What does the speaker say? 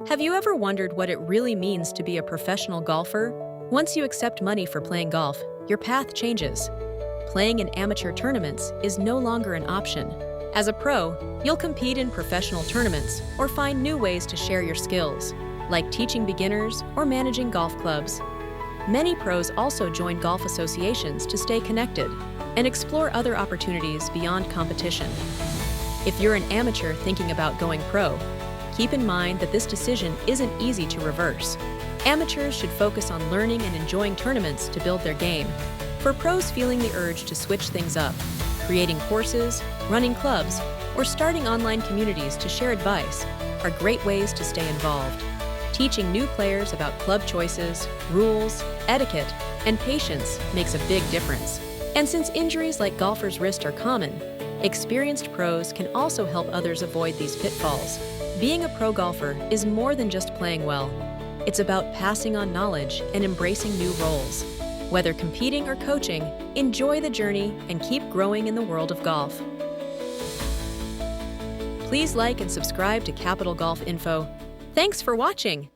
Have you ever wondered what it really means to be a professional golfer? Once you accept money for playing golf, your path changes. Playing in amateur tournaments is no longer an option. As a pro, you'll compete in professional tournaments or find new ways to share your skills, like teaching beginners or managing golf clubs. Many pros also join golf associations to stay connected and explore other opportunities beyond competition. If you're an amateur thinking about going pro, keep in mind that this decision isn't easy to reverse. Amateurs should focus on learning and enjoying tournaments to build their game. For pros feeling the urge to switch things up, creating courses, running clubs, or starting online communities to share advice are great ways to stay involved. Teaching new players about club choices, rules, etiquette, and patience makes a big difference. And since injuries like golfers' wrist are common, experienced pros can also help others avoid these pitfalls. Being a pro golfer is more than just playing well. It's about passing on knowledge and embracing new roles. Whether competing or coaching, enjoy the journey and keep growing in the world of golf. Please like and subscribe to Capital Golf Info. Thanks for watching!